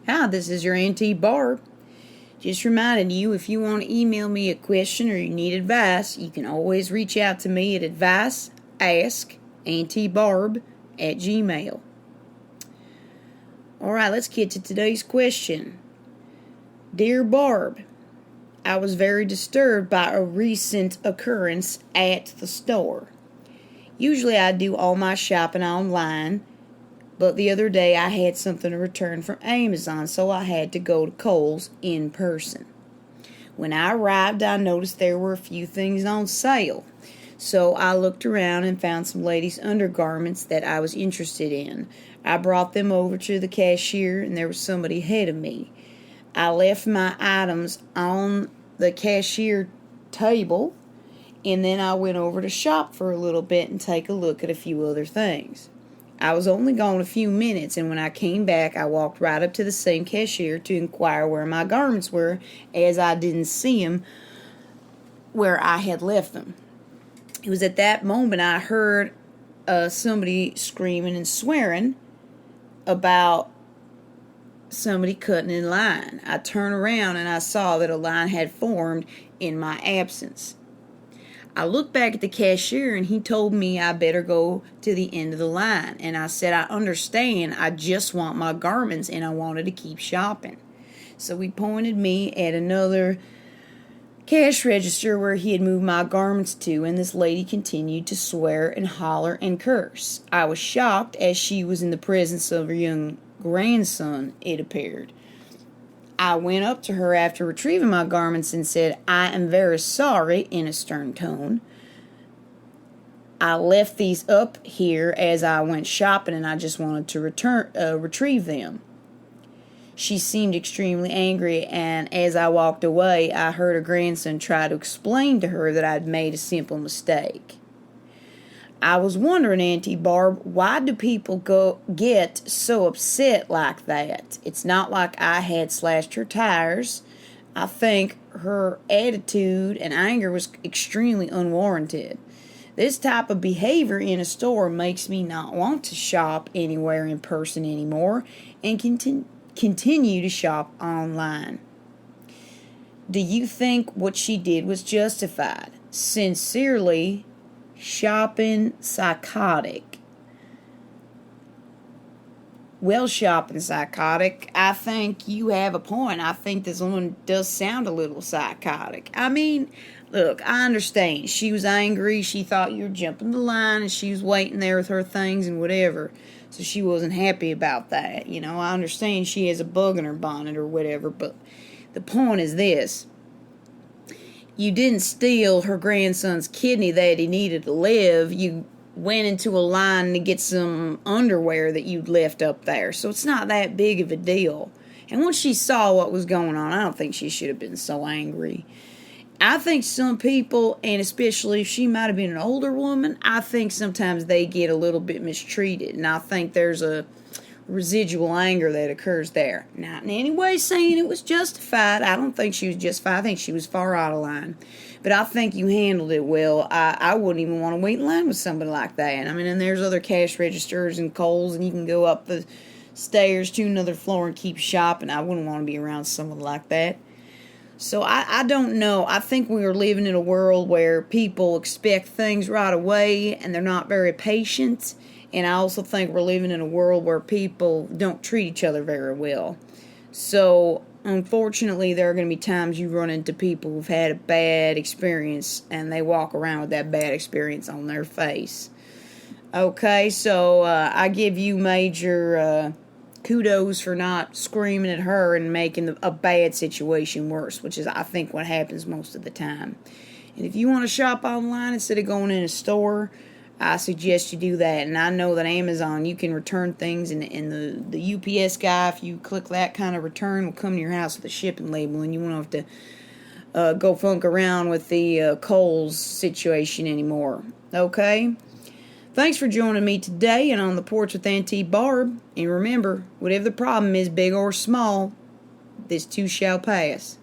Hi, this is your Auntie Barb. Just reminding you, if you want to email me a question or you need advice, you can always reach out to me at adviceaskauntiebarb@gmail. Alright, let's get to today's question. Dear Barb, I was very disturbed by a recent occurrence at the store. Usually I do all my shopping online, but the other day I had something to return from Amazon, so I had to go to Kohl's in person. When I arrived, I noticed there were a few things on sale. So I looked around and found some ladies' undergarments that I was interested in. I brought them over to the cashier, and there was somebody ahead of me. I left my items on the cashier table, and then I went over to shop for a little bit and take a look at a few other things. I was only gone a few minutes, and when I came back, I walked right up to the same cashier to inquire where my garments were, as I didn't see them where I had left them. It was at that moment I heard somebody screaming and swearing about somebody cutting in line. I turned around and I saw that a line had formed in my absence. I looked back at the cashier and he told me I better go to the end of the line. And I said, I understand, I just want my garments and I wanted to keep shopping. So he pointed me at another cash register where he had moved my garments to, and this lady continued to swear and holler and curse. I was shocked, as she was in the presence of her young grandson, it appeared. I went up to her after retrieving my garments and said, I am very sorry, in a stern tone. I left these up here as I went shopping and I just wanted to retrieve them. She seemed extremely angry, and as I walked away, I heard her grandson try to explain to her that I'd made a simple mistake. I was wondering, Auntie Barb, why do people get so upset like that? It's not like I had slashed her tires. I think her attitude and anger was extremely unwarranted. This type of behavior in a store makes me not want to shop anywhere in person anymore and continue to shop online. Do you think what she did was justified? Sincerely, Shopping Psychotic. Well, Shopping Psychotic, I think you have a point. I think this woman does sound a little psychotic. I mean, look, I understand. She was angry. She thought you were jumping the line, and she was waiting there with her things and whatever. So she wasn't happy about that. You know, I understand she has a bug in her bonnet or whatever, but the point is this. You didn't steal her grandson's kidney that he needed to live. You went into a line to get some underwear that you'd left up there. So it's not that big of a deal. And once she saw what was going on, I don't think she should have been so angry. I think some people, and especially if she might have been an older woman, I think sometimes they get a little bit mistreated. And I think there's a residual anger that occurs there. Not in any way saying it was justified. I don't think she was justified. I think she was far out of line. But I think you handled it well. I wouldn't even want to wait in line with somebody like that. I mean, and there's other cash registers and Kohl's, and you can go up the stairs to another floor and keep shopping. I wouldn't want to be around someone like that. So I don't know. I think we are living in a world where people expect things right away and they're not very patient. And I also think we're living in a world where people don't treat each other very well. So, unfortunately, there are going to be times you run into people who've had a bad experience and they walk around with that bad experience on their face. Okay, so I give you major kudos for not screaming at her and making a bad situation worse, which is, I think, what happens most of the time. And if you want to shop online instead of going in a store, I suggest you do that. And I know that Amazon, you can return things, and the UPS guy, if you click that kind of return, will come to your house with a shipping label, and you won't have to go funk around with the Kohl's situation anymore. Okay? Thanks for joining me today and on the porch with Auntie Barb. And remember, whatever the problem is, big or small, this too shall pass.